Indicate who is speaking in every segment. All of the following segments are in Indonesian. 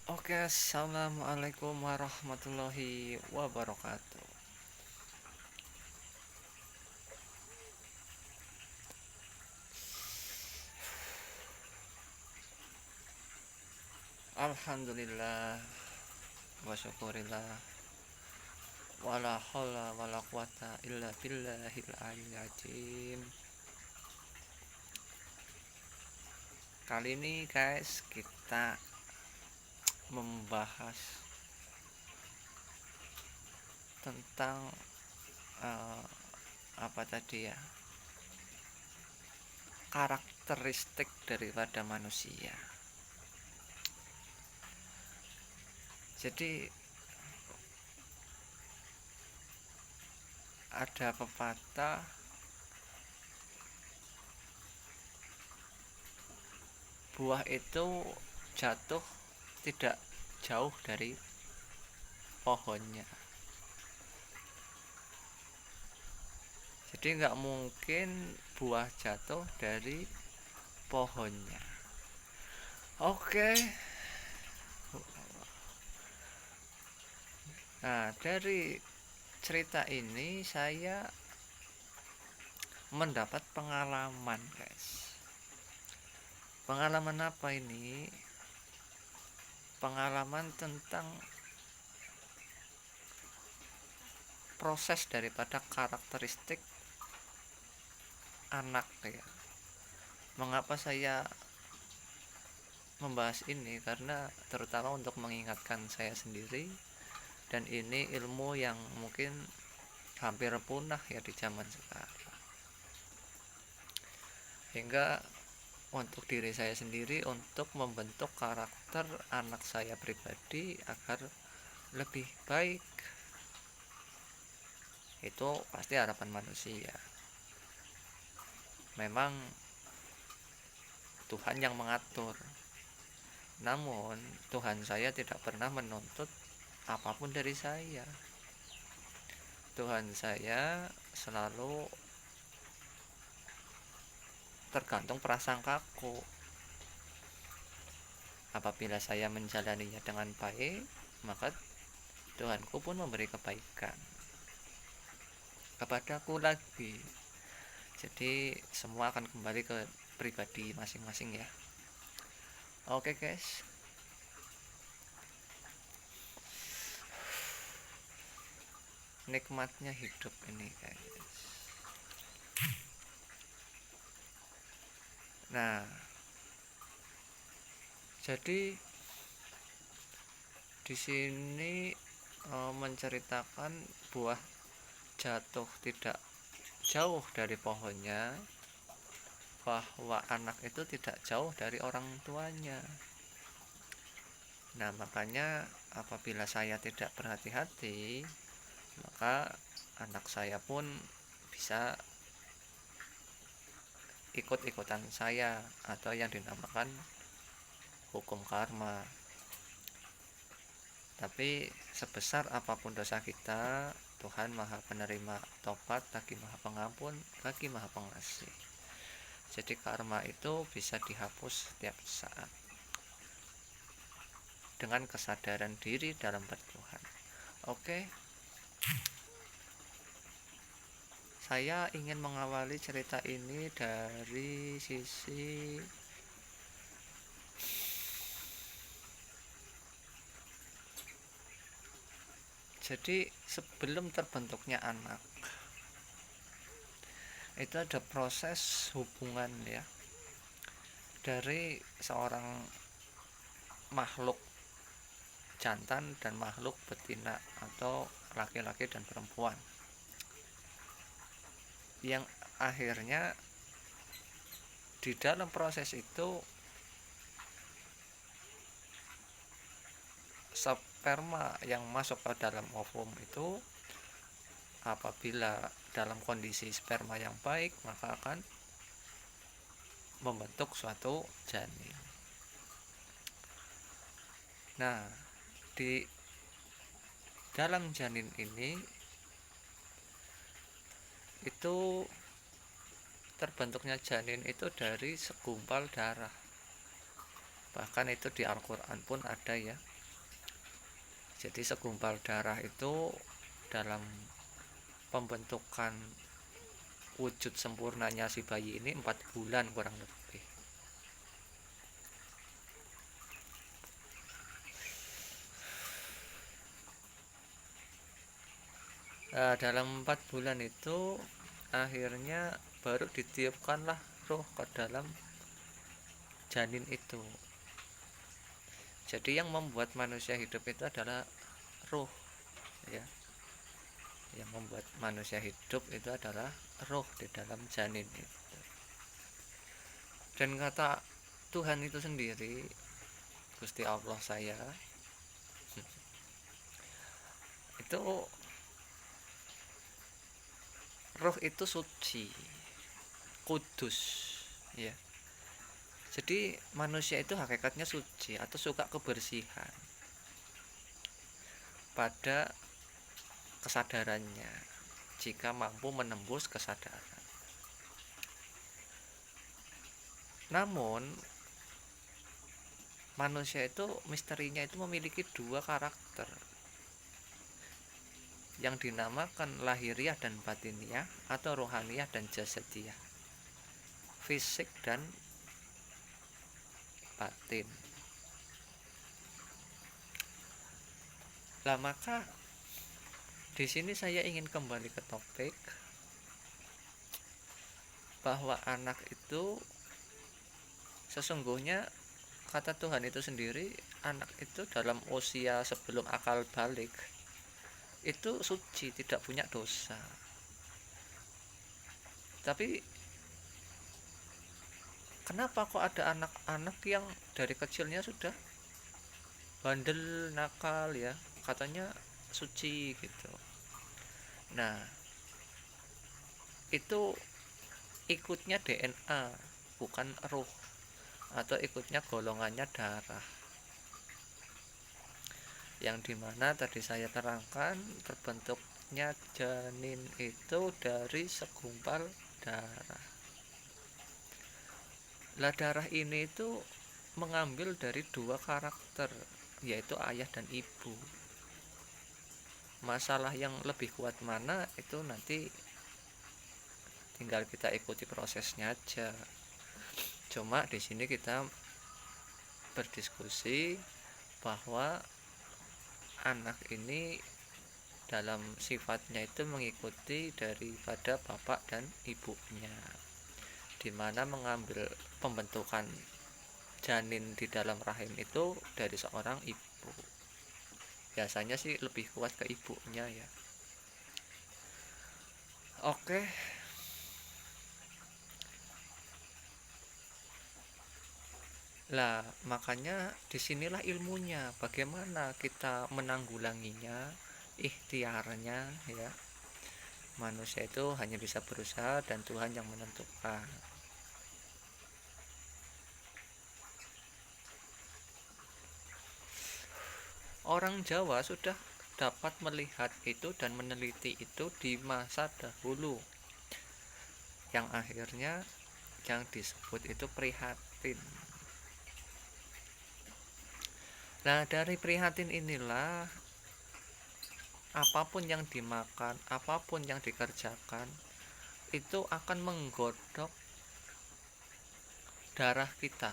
Speaker 1: Oke, assalamualaikum warahmatullahi wabarakatuh. Alhamdulillah wa syukurillah wala haula wala quwata illa billahil aliyyil azim. Kali ini guys, kita membahas tentang eh, apa tadi ya? Karakteristik daripada manusia. Jadi ada pepatah, buah itu jatuh tidak jauh dari pohonnya. Jadi nggak mungkin buah jatuh dari pohonnya. Oke. Nah, dari cerita ini saya mendapat pengalaman, guys. Pengalaman apa ini? Pengalaman tentang proses daripada karakteristik anak ya. Mengapa saya membahas ini? Karena terutama untuk mengingatkan saya sendiri, dan ini ilmu yang mungkin hampir punah ya di zaman sekarang. Hingga untuk diri saya sendiri, untuk membentuk karakter anak saya pribadi agar lebih baik, itu pasti harapan manusia. Memang Tuhan yang mengatur, namun Tuhan saya tidak pernah menuntut apapun dari saya. Tuhan saya selalu tergantung prasangkaku. Apabila saya menjalaninya dengan baik, maka Tuhanku pun memberi kebaikan kepadaku lagi. Jadi semua akan kembali ke pribadi masing-masing ya. Oke guys. Nikmatnya hidup ini guys. Nah, jadi di sini menceritakan buah jatuh tidak jauh dari pohonnya, bahwa anak itu tidak jauh dari orang tuanya. Nah, makanya apabila saya tidak berhati-hati, maka anak saya pun bisa ikut-ikutan saya, atau yang dinamakan hukum karma. Tapi sebesar apapun dosa kita, Tuhan Maha Penerima Tobat, lagi Maha Pengampun, lagi Maha Pengasih. Jadi karma itu bisa dihapus setiap saat dengan kesadaran diri dalam bertuhan. Oke, saya ingin mengawali cerita ini dari sisi jadi sebelum terbentuknya anak itu ada proses hubungan ya, dari seorang makhluk jantan dan makhluk betina atau laki-laki dan perempuan, yang akhirnya di dalam proses itu sperma yang masuk ke dalam ovum itu, apabila dalam kondisi sperma yang baik, maka akan membentuk suatu janin. Nah, di dalam janin ini itu terbentuknya janin itu dari segumpal darah. Bahkan itu di Al-Quran pun ada ya, Jadi segumpal darah itu dalam pembentukan wujud sempurnanya si bayi ini 4 bulan kurang lebih. Nah, dalam 4 bulan itu akhirnya baru ditiupkanlah roh ke dalam janin itu. Jadi yang membuat manusia hidup itu adalah roh, ya. Yang membuat manusia hidup itu adalah roh di dalam janin itu. Dan kata Tuhan itu sendiri, Gusti Allah saya, itu roh itu suci, kudus, ya. Jadi manusia itu hakikatnya suci atau suka kebersihan pada kesadarannya, jika mampu menembus kesadaran. Namun manusia itu misterinya itu memiliki 2 karakter yang dinamakan lahiriah dan batiniah atau rohaniah dan jasadiah, fisik dan batin. Lah maka di sini saya ingin kembali ke topik bahwa anak itu sesungguhnya, kata Tuhan itu sendiri, anak itu dalam usia sebelum akal balik itu suci, tidak punya dosa. Tapi kenapa kok ada anak-anak yang dari kecilnya sudah bandel, nakal, ya, katanya suci gitu. Nah, itu ikutnya DNA, bukan ruh, atau ikutnya golongannya darah, yang dimana tadi saya terangkan terbentuknya janin itu dari segumpal darah. Lah darah ini itu mengambil dari 2 karakter, yaitu ayah dan ibu. Masalah yang lebih kuat mana itu nanti tinggal kita ikuti prosesnya aja. Cuma di sini kita berdiskusi bahwa anak ini dalam sifatnya itu mengikuti daripada bapak dan ibunya, dimana mengambil pembentukan janin di dalam rahim itu dari seorang ibu. Biasanya sih lebih kuat ke ibunya, ya. Oke. Lah makanya disinilah ilmunya, bagaimana kita menanggulanginya, ikhtiarnya, ya. Manusia itu hanya bisa berusaha dan Tuhan yang menentukan. Orang Jawa sudah dapat melihat itu dan meneliti itu di masa dahulu, yang akhirnya yang disebut itu prihatin. Nah, dari prihatin inilah apapun yang dimakan, apapun yang dikerjakan itu akan menggodok darah kita.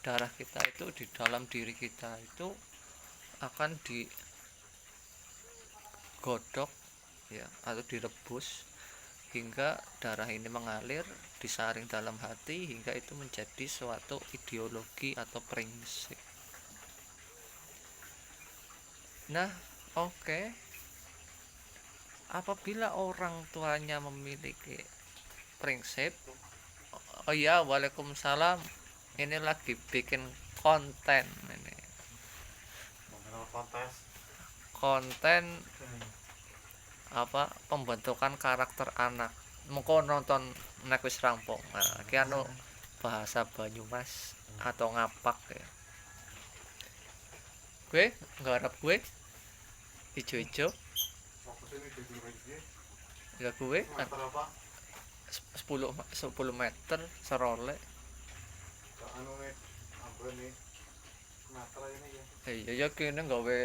Speaker 1: Darah kita itu di dalam diri kita itu akan digodok, ya, atau direbus hingga darah ini mengalir, disaring dalam hati hingga itu menjadi suatu ideologi atau prinsip. Nah, oke. Apabila orang tuanya memiliki prinsip, oh ya, waalaikumsalam, ini lagi bikin konten ini. Konten apa, pembentukan karakter anak. Mengko nonton nek wis rampung. Nah, iki anu bahasa Banyumas atau ngapak, ya. Gue nggarap gue ijo-ijo. Ya gue kan 10 meter serole. Iya ya kene gawe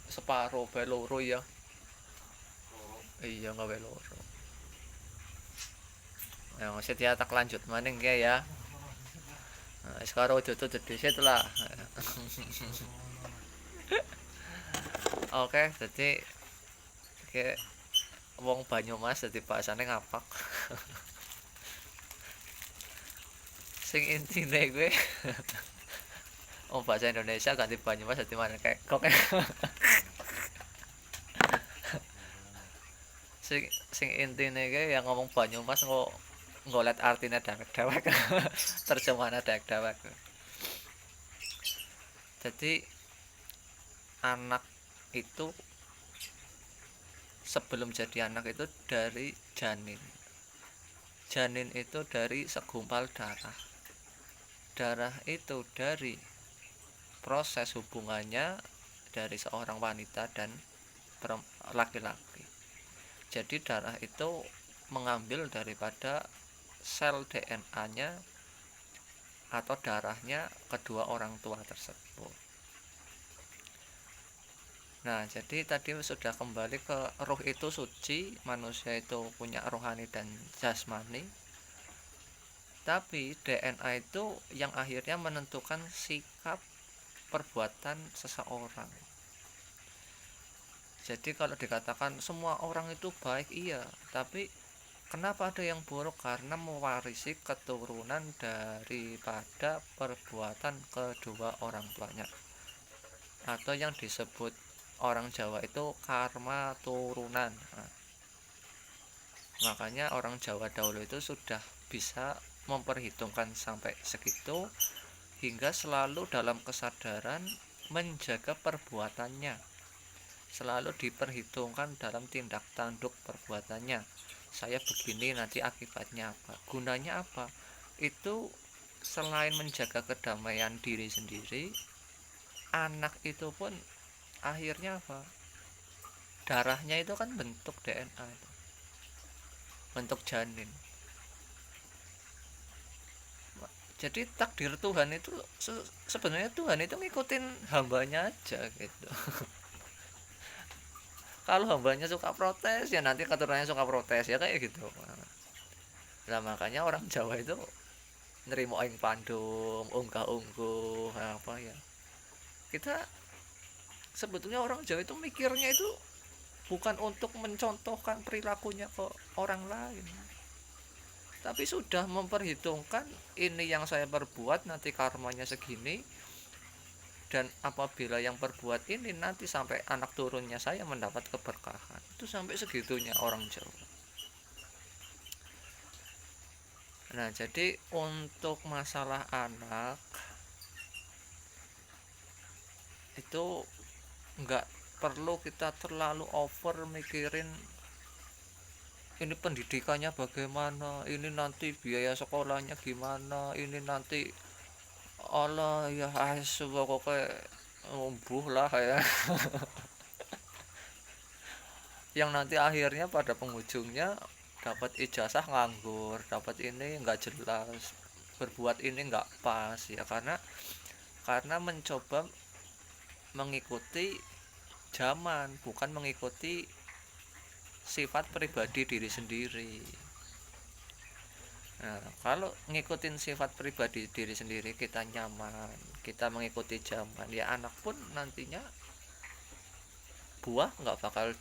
Speaker 1: separo bae loro ya. Iya gawe loro. Ya mesti dia tak lanjut maning ya. Nah, sekarang udah tuh disit lah. Oke, jadi kayak wong Banyumas jadi bahasane ngapak. Sing intine gue bahasa Indonesia ganti Banyumas jadi mana kayak kok. sing intine gue yang ngomong Banyumas ngolet artinya dewek-dewek. Terjemahannya dewek-dewek. Jadi anak itu sebelum jadi anak itu dari janin. Janin itu dari segumpal darah. Darah itu dari proses hubungannya dari seorang wanita dan laki-laki. Jadi darah itu mengambil daripada sel DNA-nya atau darahnya kedua orang tua tersebut. Nah, jadi tadi sudah kembali ke ruh itu suci, manusia itu punya rohani dan jasmani. Tapi DNA itu yang akhirnya menentukan sikap perbuatan seseorang. Jadi kalau dikatakan semua orang itu baik, iya, tapi kenapa ada yang buruk? Karena mewarisi keturunan daripada perbuatan kedua orang tuanya, atau yang disebut orang Jawa itu karma turunan. Nah, makanya orang Jawa dahulu itu sudah bisa memperhitungkan sampai segitu, hingga selalu dalam kesadaran menjaga perbuatannya, selalu diperhitungkan dalam tindak tanduk perbuatannya. Saya begini nanti akibatnya apa, gunanya apa. Itu selain menjaga kedamaian diri sendiri, anak itu pun akhirnya apa, darahnya itu kan bentuk DNA itu, bentuk janin. Jadi takdir Tuhan itu sebenarnya Tuhan itu ngikutin hambanya aja gitu. Kalau hambanya suka protes ya nanti keturunannya suka protes ya kayak gitu. Nah makanya orang Jawa itu nerimo aing pandum, unggah-ungguh apa ya. Kita sebetulnya orang Jawa itu mikirnya itu bukan untuk mencontohkan perilakunya ke orang lain, tapi sudah memperhitungkan ini yang saya perbuat nanti karmanya segini, dan apabila yang perbuat ini nanti sampai anak turunnya saya mendapat keberkahan. Itu sampai segitunya orang Jawa. Nah jadi untuk masalah anak itu nggak perlu kita terlalu over mikirin ini pendidikannya bagaimana, ini nanti biaya sekolahnya gimana, ini nanti Allah ya pokoknya umbuh lah ya. Yang nanti akhirnya pada penghujungnya dapat ijazah nganggur, dapat ini nggak jelas, berbuat ini nggak pas ya, karena mencoba mengikuti zaman, bukan mengikuti sifat pribadi diri sendiri. Nah, kalau ngikutin sifat pribadi diri sendiri, kita nyaman, kita mengikuti zaman, ya anak pun nantinya buah nggak bakal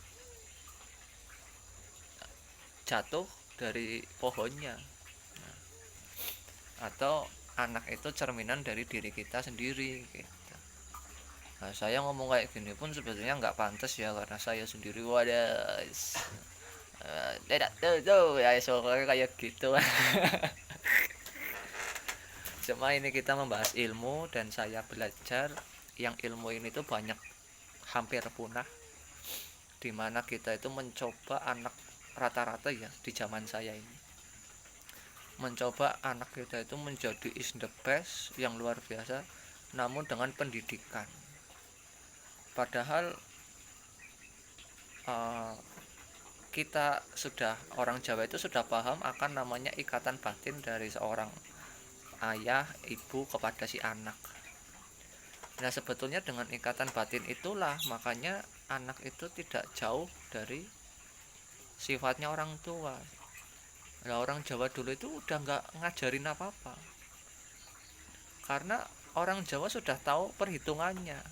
Speaker 1: jatuh dari pohonnya. Nah, atau anak itu cerminan dari diri kita sendiri gitu. Nah, saya ngomong kayak gini pun sebetulnya nggak pantas ya, karena saya sendiri wadah tidak tuh ya soalnya kayak gitu. Cuma ini kita membahas ilmu dan saya belajar yang ilmu ini tuh banyak hampir punah, dimana kita itu mencoba anak rata-rata ya di zaman saya ini mencoba anak kita itu menjadi is the best yang luar biasa, namun dengan pendidikan. Padahal kita sudah, orang Jawa itu sudah paham akan namanya ikatan batin dari seorang ayah ibu kepada si anak. Nah, sebetulnya dengan ikatan batin itulah makanya anak itu tidak jauh dari sifatnya orang tua. Nah, orang Jawa dulu itu udah nggak ngajarin apa-apa, karena orang Jawa sudah tahu perhitungannya.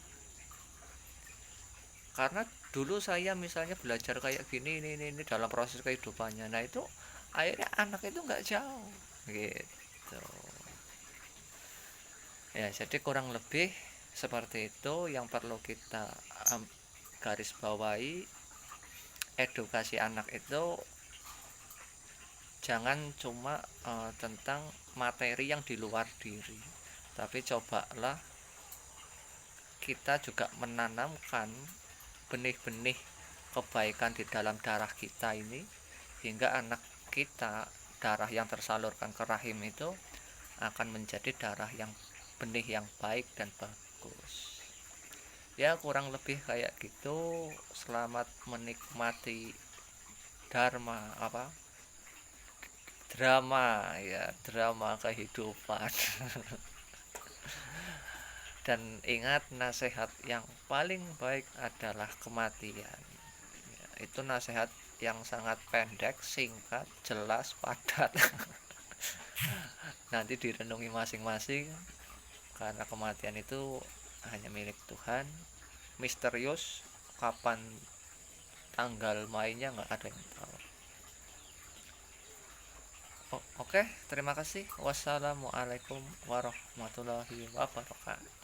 Speaker 1: Karena dulu saya misalnya belajar kayak gini, ini dalam proses kehidupannya, nah itu akhirnya anak itu nggak jauh gitu ya. Jadi kurang lebih seperti itu yang perlu kita garis bawahi. Edukasi anak itu jangan cuma tentang materi yang di luar diri, tapi cobalah kita juga menanamkan benih-benih kebaikan di dalam darah kita ini, hingga anak kita, darah yang tersalurkan ke rahim itu akan menjadi darah yang benih yang baik dan bagus. Ya kurang lebih kayak gitu. Selamat menikmati dharma drama ya, drama kehidupan. Dan ingat, nasihat yang paling baik adalah kematian. Ya, itu nasihat yang sangat pendek, singkat, jelas, padat. Nanti direnungi masing-masing, karena kematian itu hanya milik Tuhan. Misterius, kapan tanggal mainnya nggak ada yang tahu. Oke, terima kasih. Wassalamualaikum warahmatullahi wabarakatuh.